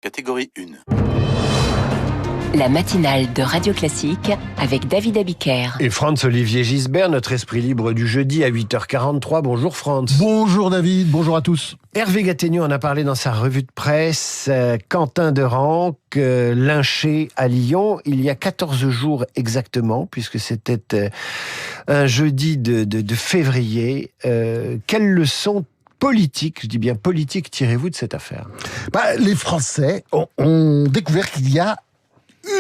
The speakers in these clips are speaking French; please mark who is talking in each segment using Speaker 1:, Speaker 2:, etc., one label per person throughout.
Speaker 1: Catégorie 1.
Speaker 2: La matinale de Radio Classique avec David Abiker.
Speaker 3: Et Franz-Olivier Gisbert, notre esprit libre du jeudi à 8h43. Bonjour Franz.
Speaker 4: Bonjour David, bonjour à tous.
Speaker 3: Hervé Gattegno en a parlé dans sa revue de presse. Quentin de Ranc, lynché à Lyon, il y a 14 jours exactement, puisque c'était un jeudi de février. Quelle leçon politique, je dis bien politique, tirez-vous de cette affaire ?
Speaker 4: Les Français ont découvert qu'il y a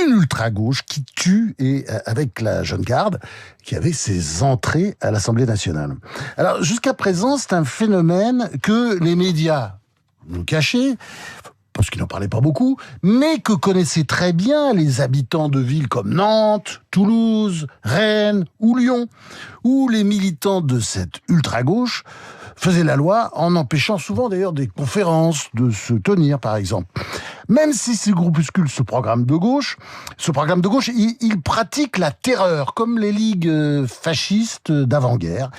Speaker 4: une ultra-gauche qui tue, et avec la Jeune Garde, qui avait ses entrées à l'Assemblée nationale. Alors, jusqu'à présent, c'est un phénomène que les médias nous cachaient, parce qu'ils n'en parlaient pas beaucoup, mais que connaissaient très bien les habitants de villes comme Nantes, Toulouse, Rennes ou Lyon, où les militants de cette ultra-gauche faisaient la loi en empêchant souvent d'ailleurs des conférences de se tenir, par exemple. Même si ces groupuscules se programment de gauche, ils pratiquent la terreur, comme les ligues fascistes d'avant-guerre.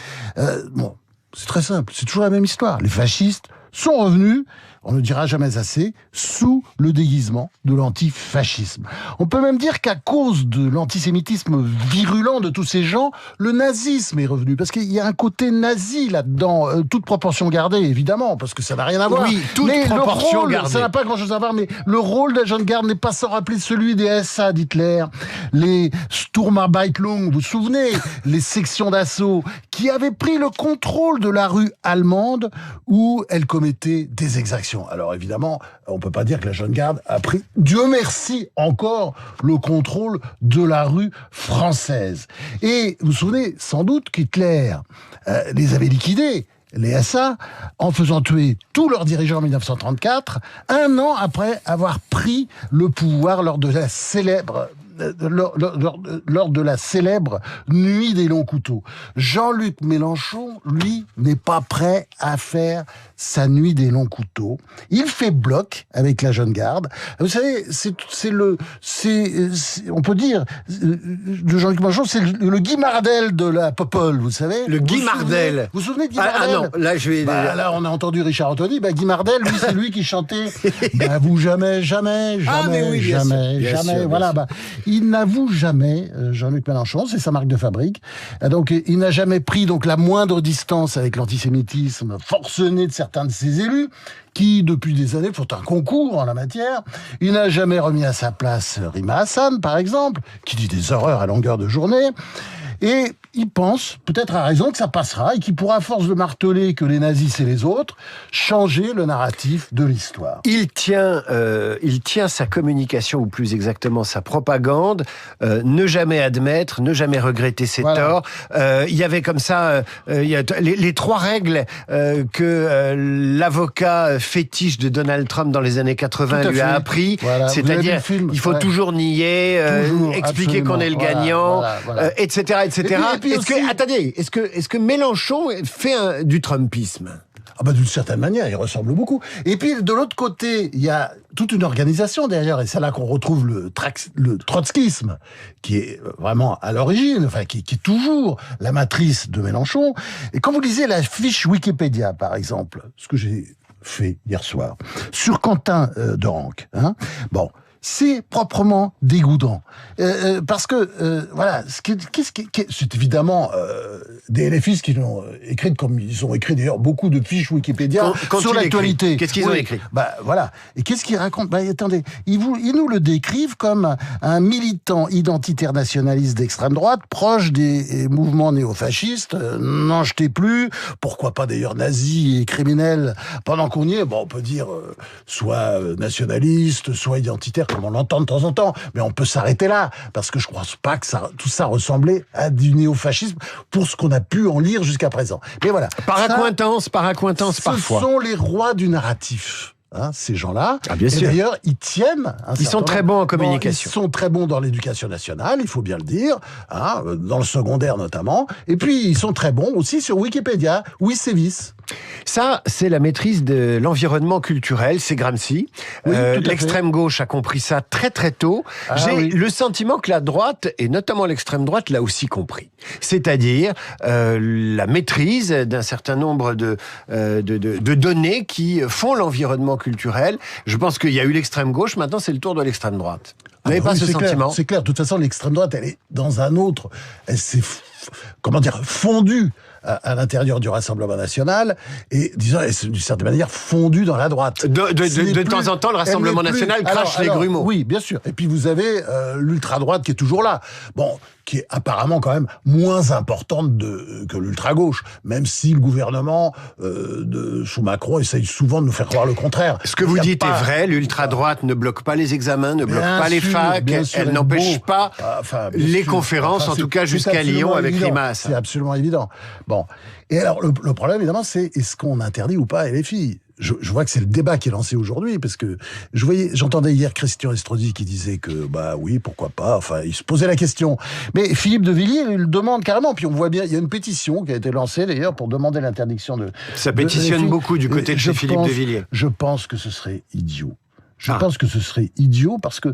Speaker 4: C'est très simple, c'est toujours la même histoire. Les fascistes sont revenus, on ne dira jamais assez, sous le déguisement de l'antifascisme. On peut même dire qu'à cause de l'antisémitisme virulent de tous ces gens, le nazisme est revenu. Parce qu'il y a un côté nazi là-dedans, toute proportion gardée, évidemment, parce que ça n'a rien à voir.
Speaker 3: Oui, toute proportion gardée.
Speaker 4: Ça n'a pas grand-chose à voir, mais le rôle de la Jeune Garde n'est pas sans rappeler celui des SA d'Hitler, les Sturmarbeitung, vous vous souvenez, les sections d'assaut, qui avaient pris le contrôle de la rue allemande où elles commettaient des exactions. Alors évidemment, on peut pas dire que la Jeune Garde a pris, Dieu merci, encore le contrôle de la rue française. Et vous vous souvenez sans doute qu'Hitler les avait liquidés, les SA, en faisant tuer tous leurs dirigeants en 1934, un an après avoir pris le pouvoir lors de la célèbre nuit des longs couteaux. Jean-Luc Mélenchon, lui, n'est pas prêt à faire sa nuit des longs couteaux. Il fait bloc avec la Jeune Garde. Vous savez, on peut dire, de Jean-Luc Mélenchon, c'est le Guy Mardel de la Popol, vous savez.
Speaker 3: Le Guy Mardel.
Speaker 4: Vous vous souvenez de Guy Mardel ?
Speaker 3: Ah non, là je vais...
Speaker 4: Là, on a entendu Richard Anthony. Guy Mardel, lui, c'est lui qui chantait « Vous jamais, jamais, jamais, jamais. » Voilà, il n'avoue jamais, Jean-Luc Mélenchon, c'est sa marque de fabrique. Donc, il n'a jamais pris la moindre distance avec l'antisémitisme forcené de certains de ses élus, qui, depuis des années, font un concours en la matière. Il n'a jamais remis à sa place Rima Hassan, par exemple, qui dit des horreurs à longueur de journée. Et il pense, peut-être à raison, que ça passera et qu'il pourra, à force de marteler que les nazis c'est les autres, changer le narratif de l'histoire.
Speaker 3: Il tient sa communication, ou plus exactement sa propagande, ne jamais admettre, ne jamais regretter ses torts. Il y avait comme ça les trois règles que l'avocat fétiche de Donald Trump dans les années 80 lui a appris. Voilà. C'est-à-dire, il faut toujours nier, expliquer qu'on est le gagnant, etc. Est-ce que Mélenchon fait du Trumpisme ?
Speaker 4: D'une certaine manière, il ressemble beaucoup. Et puis, de l'autre côté, il y a toute une organisation derrière, et c'est là qu'on retrouve le trotskisme, qui est vraiment à l'origine, qui est toujours la matrice de Mélenchon. Et quand vous lisez la fiche Wikipédia, par exemple, ce que j'ai fait hier soir, sur Quentin de Ranc, c'est proprement dégoûtant. Parce que, c'est évidemment des LFistes qui l'ont écrite, comme ils ont écrit d'ailleurs beaucoup de fiches Wikipédia sur l'actualité.
Speaker 3: Qu'est-ce qu'ils ont écrit ?
Speaker 4: Et qu'est-ce qu'ils racontent ? Attendez, ils nous le décrivent comme un militant identitaire nationaliste d'extrême droite, proche des mouvements néofascistes, n'en jetez plus, pourquoi pas d'ailleurs nazi et criminel, pendant qu'on y est, on peut dire soit nationaliste, soit identitaire, comme on l'entend de temps en temps, mais on peut s'arrêter là, parce que je ne pense pas que tout ça ressemblait à du néofascisme pour ce qu'on a pu en lire jusqu'à présent. Mais voilà.
Speaker 3: Par accointance parfois.
Speaker 4: Ce sont les rois du narratif. Ces gens-là.
Speaker 3: Bien sûr.
Speaker 4: Et d'ailleurs, ils tiennent.
Speaker 3: Ils sont très bons en communication.
Speaker 4: Ils sont très bons dans l'éducation nationale, il faut bien le dire, dans le secondaire notamment. Et puis, ils sont très bons aussi sur Wikipédia, oui, c'est vice.
Speaker 3: Ça, c'est la maîtrise de l'environnement culturel, c'est Gramsci.
Speaker 4: Oui, tout à
Speaker 3: l'extrême gauche a compris ça très très tôt. J'ai le sentiment que la droite, et notamment l'extrême droite, l'a aussi compris. C'est-à-dire la maîtrise d'un certain nombre de données qui font l'environnement culturel. Je pense qu'il y a eu l'extrême gauche, maintenant c'est le tour de l'extrême droite. Vous n'avez pas ce sentiment ?
Speaker 4: C'est clair. De toute façon, l'extrême droite, elle est dans un autre. Elle s'est, fondue à l'intérieur du Rassemblement national et, disons, elle est d'une certaine manière fondue dans la droite.
Speaker 3: De temps en temps, le Rassemblement national crache les grumeaux.
Speaker 4: Oui, bien sûr. Et puis vous avez l'ultra-droite qui est toujours là. Bon, qui est apparemment quand même moins importante que l'ultra-gauche, même si le gouvernement sous Macron essaye souvent de nous faire croire le contraire.
Speaker 3: Ce que vous dites est vrai, l'ultra-droite ne bloque pas les examens, ne bloque pas les facs, elle n'empêche pas les conférences, en tout cas jusqu'à Lyon avec Rimas.
Speaker 4: C'est absolument évident. Bon. Et alors, le problème, évidemment, c'est est-ce qu'on interdit ou pas LFI ? Je vois que c'est le débat qui est lancé aujourd'hui, parce que j'entendais hier Christian Estrosi qui disait que, oui, pourquoi pas, enfin, il se posait la question. Mais Philippe de Villiers, il le demande carrément, puis on voit bien, il y a une pétition qui a été lancée d'ailleurs pour demander l'interdiction de...
Speaker 3: Ça pétitionne beaucoup du côté de Philippe de Villiers.
Speaker 4: Je pense que ce serait idiot. Je pense que ce serait idiot parce que,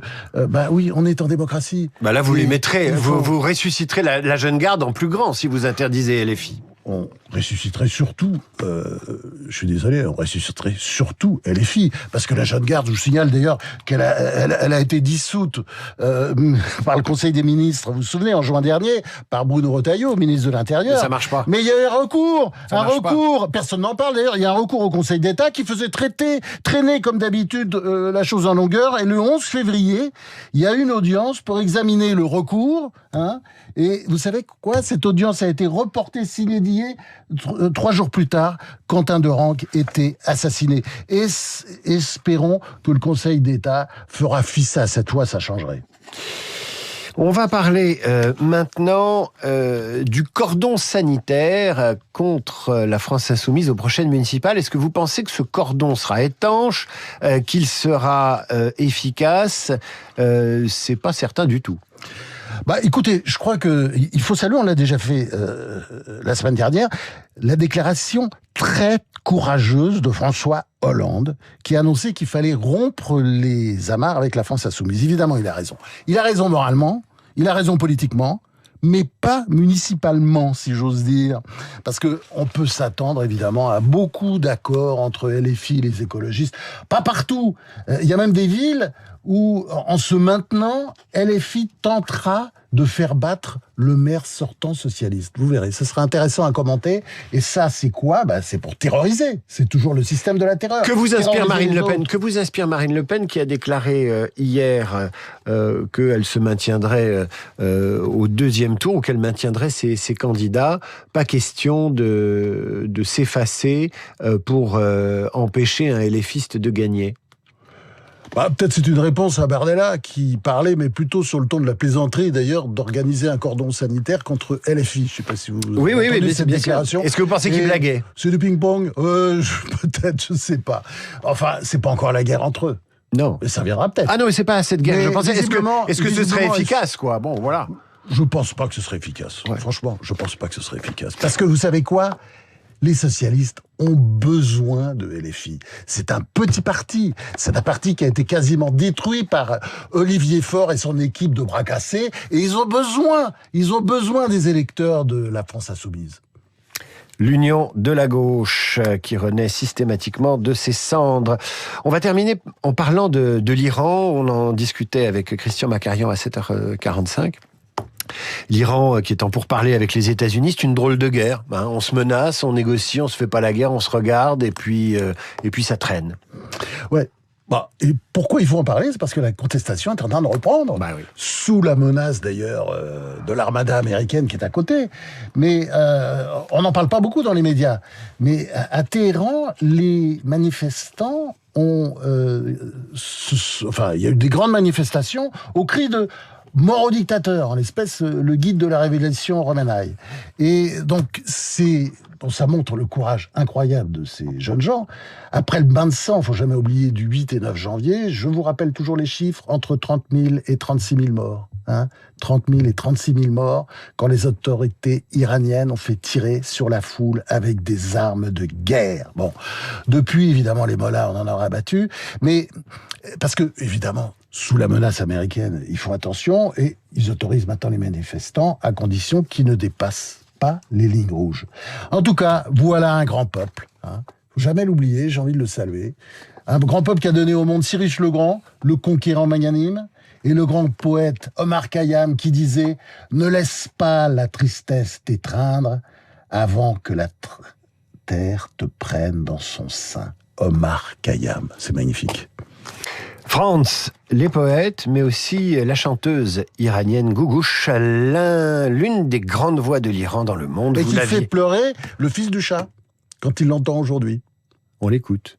Speaker 4: oui, on est en démocratie.
Speaker 3: Là, vous les mettrez, vous ressusciterez la jeune garde en plus grand si vous interdisez LFI.
Speaker 4: On ressusciterait surtout, je suis désolé, on ressusciterait surtout LFI, parce que la jeune garde, je vous signale d'ailleurs qu'elle a été dissoute par le Conseil des ministres, vous vous souvenez, en juin dernier, par Bruno Retailleau, ministre de l'Intérieur.
Speaker 3: Mais ça marche pas.
Speaker 4: Mais il y a eu un recours, personne n'en parle d'ailleurs, il y a un recours au Conseil d'État qui faisait traîner comme d'habitude la chose en longueur, et le 11 février, il y a une audience pour examiner le recours, et vous savez quoi, cette audience a été reportée sine die 3 jours plus tard, Quentin de Ranc était assassiné. Espérons que le Conseil d'État fera fi à cette loi, ça changerait.
Speaker 3: On va parler maintenant du cordon sanitaire contre la France insoumise aux prochaines municipales. Est-ce que vous pensez que ce cordon sera étanche, qu'il sera efficace ? C'est pas certain du tout.
Speaker 4: Écoutez, je crois que il faut saluer, on l'a déjà fait la semaine dernière, la déclaration très courageuse de François Hollande, qui a annoncé qu'il fallait rompre les amarres avec la France insoumise. Évidemment, il a raison. Il a raison moralement, il a raison politiquement, mais pas municipalement, si j'ose dire. Parce que on peut s'attendre, évidemment, à beaucoup d'accords entre LFI et les écologistes. Pas partout. Il y a même des villes où, en se maintenant, LFI tentera de faire battre le maire sortant socialiste. Vous verrez, ce sera intéressant à commenter. Et ça, c'est quoi ? C'est pour terroriser. C'est toujours le système de la terreur.
Speaker 3: Que vous inspire Marine Le Pen ? Que vous inspire Marine Le Pen, qui a déclaré hier qu'elle se maintiendrait au deuxième tour, ou qu'elle maintiendrait ses candidats. Pas question de s'effacer pour empêcher un LFiste de gagner.
Speaker 4: Peut-être c'est une réponse à Bardella qui parlait, mais plutôt sur le ton de la plaisanterie d'ailleurs, d'organiser un cordon sanitaire contre LFI. Je ne sais pas si vous
Speaker 3: oui,
Speaker 4: cette déclaration.
Speaker 3: Est-ce que vous pensez qu'il blaguait ?
Speaker 4: C'est du ping-pong ? Peut-être, je ne sais pas. Enfin, c'est pas encore la guerre entre eux.
Speaker 3: Non.
Speaker 4: Mais ça viendra peut-être.
Speaker 3: Ah non, mais c'est pas cette guerre. Je pensais, est-ce que ce serait efficace, quoi ? Bon, voilà.
Speaker 4: Je pense pas que ce serait efficace. Ouais. Franchement, je pense pas que ce serait efficace. Parce que vous savez quoi ? Les socialistes ont besoin de LFI. C'est un petit parti. C'est un parti qui a été quasiment détruit par Olivier Faure et son équipe de bras cassés. Et ils ont besoin des électeurs de la France insoumise.
Speaker 3: L'union de la gauche qui renaît systématiquement de ses cendres. On va terminer en parlant de l'Iran. On en discutait avec Christian Macarian à 7h45. L'Iran qui est en pourparlers avec les États-Unis, c'est une drôle de guerre. On se menace, on négocie, on se fait pas la guerre, on se regarde et puis ça traîne.
Speaker 4: Ouais. Et pourquoi il faut en parler ? C'est parce que la contestation est en train de reprendre.
Speaker 3: Oui.
Speaker 4: Sous la menace d'ailleurs de l'armada américaine qui est à côté. Mais on n'en parle pas beaucoup dans les médias. Mais à Téhéran, les manifestants il y a eu des grandes manifestations au cri de mort au dictateur, en l'espèce le guide de la révélation Romanai. Et donc ça montre le courage incroyable de ces jeunes gens. Après le bain de sang, il ne faut jamais oublier, du 8 et 9 janvier, je vous rappelle toujours les chiffres, entre 30 000 et 36 000 morts. 30 000 et 36 000 morts, quand les autorités iraniennes ont fait tirer sur la foule avec des armes de guerre. Bon, depuis, évidemment, les mollahs, on en aura battu, mais parce que, évidemment, sous la menace américaine, ils font attention et ils autorisent maintenant les manifestants à condition qu'ils ne dépassent pas les lignes rouges. En tout cas, voilà un grand peuple. Faut jamais l'oublier, j'ai envie de le saluer. Un grand peuple qui a donné au monde Cyril le Grand, le conquérant magnanime, et le grand poète Omar Khayyam qui disait « Ne laisse pas la tristesse t'étreindre avant que la terre te prenne dans son sein. » Omar Khayyam, c'est magnifique.
Speaker 3: France, les poètes, mais aussi la chanteuse iranienne Gougouch, l'une des grandes voix de l'Iran dans le monde.
Speaker 4: Et qui fait pleurer le fils du Shah quand il l'entend aujourd'hui.
Speaker 3: On l'écoute.